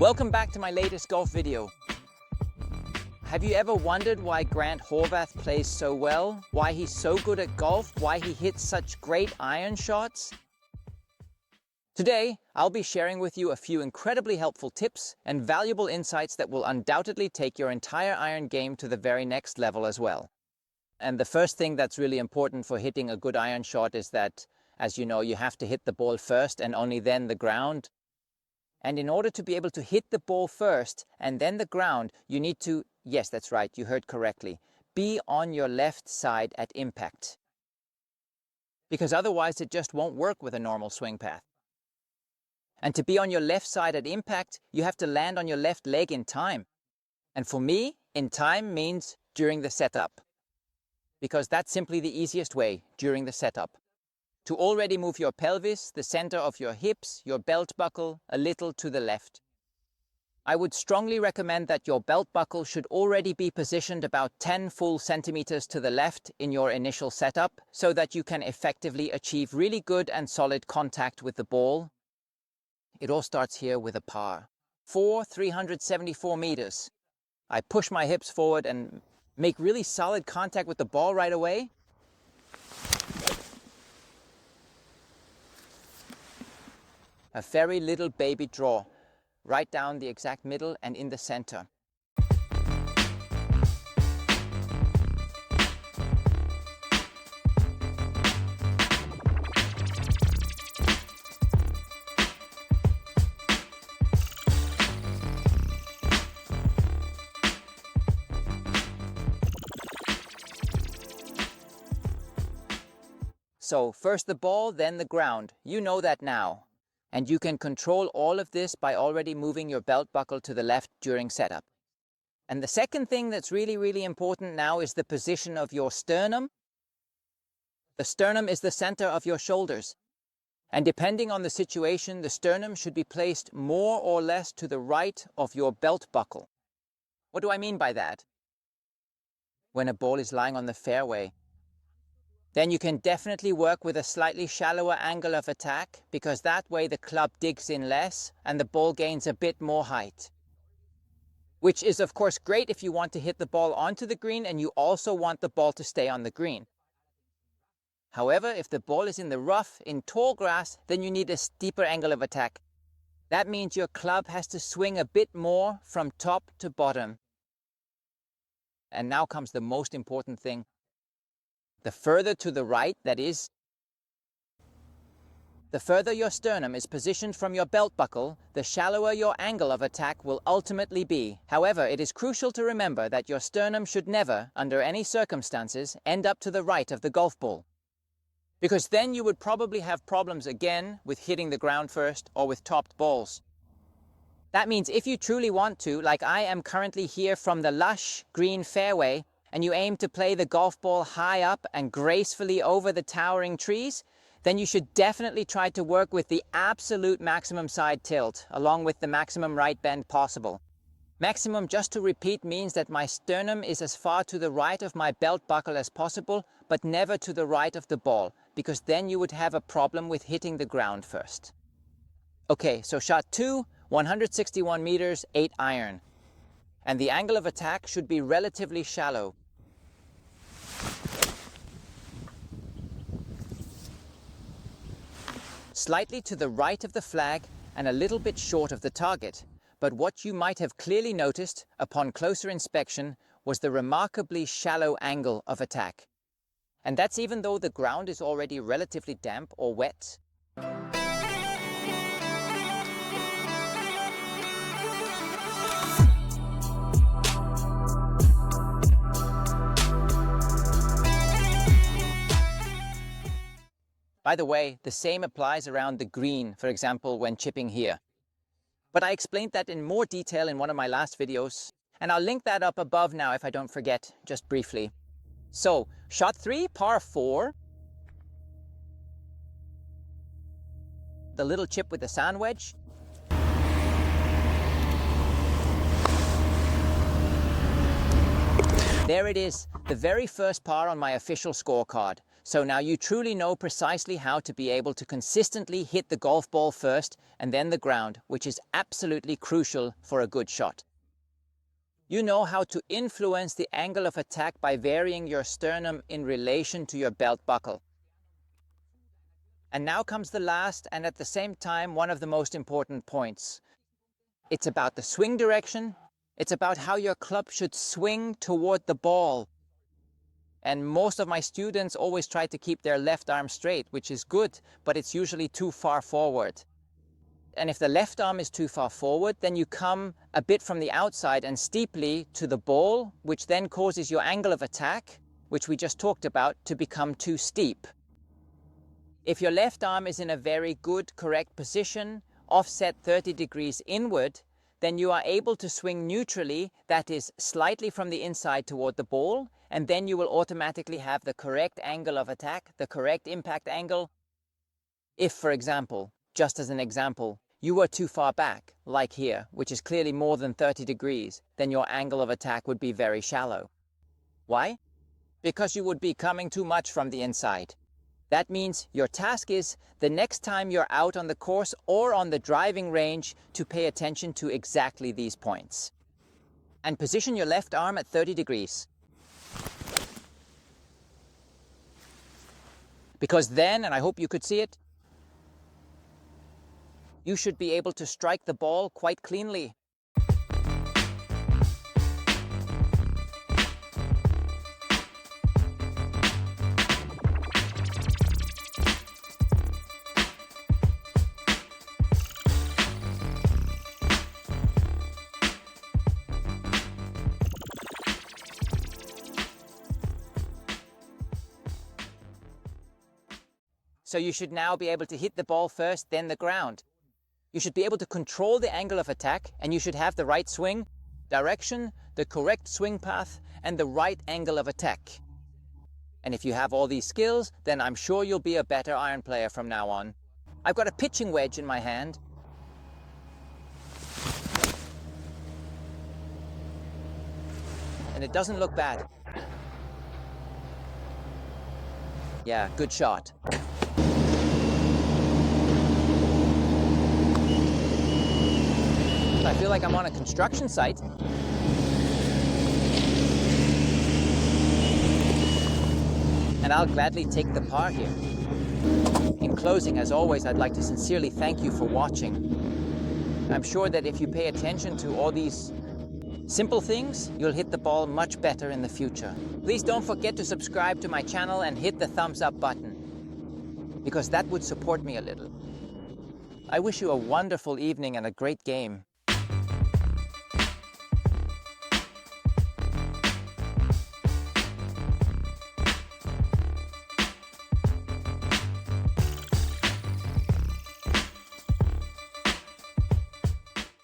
Welcome back to my latest golf video. Have you ever wondered why Grant Horvath plays so well? Why he's so good at golf? Why he hits such great iron shots? Today, I'll be sharing with you a few incredibly helpful tips and valuable insights that will undoubtedly take your entire iron game to the very next level as well. And the first thing that's really important for hitting a good iron shot is that, as you know, you have to hit the ball first and only then the ground. And in order to be able to hit the ball first and then the ground, you need to, yes, that's right, you heard correctly, be on your left side at impact. Because otherwise it just won't work with a normal swing path. And to be on your left side at impact, you have to land on your left leg in time. And for me, in time means during the setup. Because that's simply the easiest way, during the setup. To already move your pelvis, the center of your hips, your belt buckle, a little to the left. I would strongly recommend that your belt buckle should already be positioned about 10 full centimeters to the left in your initial setup, so that you can effectively achieve really good and solid contact with the ball. It all starts here with a par. 374 meters. I push my hips forward and make really solid contact with the ball right away. A very little baby draw, right down the exact middle and in the center. So first the ball, then the ground. You know that now. And you can control all of this by already moving your belt buckle to the left during setup. And the second thing that's really important now is the position of your sternum. The sternum is the center of your shoulders. And depending on the situation, the sternum should be placed more or less to the right of your belt buckle. What do I mean by that? When a ball is lying on the fairway, then you can definitely work with a slightly shallower angle of attack, because that way the club digs in less and the ball gains a bit more height. Which is of course great if you want to hit the ball onto the green and you also want the ball to stay on the green. However, if the ball is in the rough, in tall grass, then you need a steeper angle of attack. That means your club has to swing a bit more from top to bottom. And now comes the most important thing. The further to the right, that is, the further your sternum is positioned from your belt buckle, the shallower your angle of attack will ultimately be. However, it is crucial to remember that your sternum should never, under any circumstances, end up to the right of the golf ball. Because then you would probably have problems again with hitting the ground first or with topped balls. That means if you truly want to, like I am currently here from the lush green fairway, and you aim to play the golf ball high up and gracefully over the towering trees, then you should definitely try to work with the absolute maximum side tilt, along with the maximum right bend possible. Maximum, just to repeat, means that my sternum is as far to the right of my belt buckle as possible, but never to the right of the ball, because then you would have a problem with hitting the ground first. Okay, so shot 2, 161 meters, 8 iron. And the angle of attack should be relatively shallow. Slightly to the right of the flag and a little bit short of the target. But what you might have clearly noticed upon closer inspection was the remarkably shallow angle of attack. And that's even though the ground is already relatively damp or wet. By the way, the same applies around the green, for example, when chipping here. But I explained that in more detail in one of my last videos, and I'll link that up above now if I don't forget, just briefly. So, shot 3, par 4. The little chip with the sand wedge. There it is, the very first par on my official scorecard. So now you truly know precisely how to be able to consistently hit the golf ball first and then the ground, which is absolutely crucial for a good shot. You know how to influence the angle of attack by varying your sternum in relation to your belt buckle. And now comes the last and at the same time one of the most important points. It's about the swing direction. It's about how your club should swing toward the ball. And most of my students always try to keep their left arm straight, which is good, but it's usually too far forward. And if the left arm is too far forward, then you come a bit from the outside and steeply to the ball, which then causes your angle of attack, which we just talked about, to become too steep. If your left arm is in a very good, correct position, offset 30 degrees inward, then you are able to swing neutrally, that is slightly from the inside toward the ball, and then you will automatically have the correct angle of attack, the correct impact angle. If, for example, just as an example, you were too far back, like here, which is clearly more than 30 degrees, then your angle of attack would be very shallow. Why? Because you would be coming too much from the inside. That means your task is, the next time you're out on the course or on the driving range, to pay attention to exactly these points. And position your left arm at 30 degrees. Because then, and I hope you could see it, you should be able to strike the ball quite cleanly. So you should now be able to hit the ball first, then the ground. You should be able to control the angle of attack, and you should have the right swing, direction, the correct swing path, and the right angle of attack. And if you have all these skills, then I'm sure you'll be a better iron player from now on. I've got a pitching wedge in my hand. And it doesn't look bad. Yeah, good shot. I feel like I'm on a construction site. And I'll gladly take the par here. In closing, as always, I'd like to sincerely thank you for watching. I'm sure that if you pay attention to all these simple things, you'll hit the ball much better in the future. Please don't forget to subscribe to my channel and hit the thumbs up button, because that would support me a little. I wish you a wonderful evening and a great game.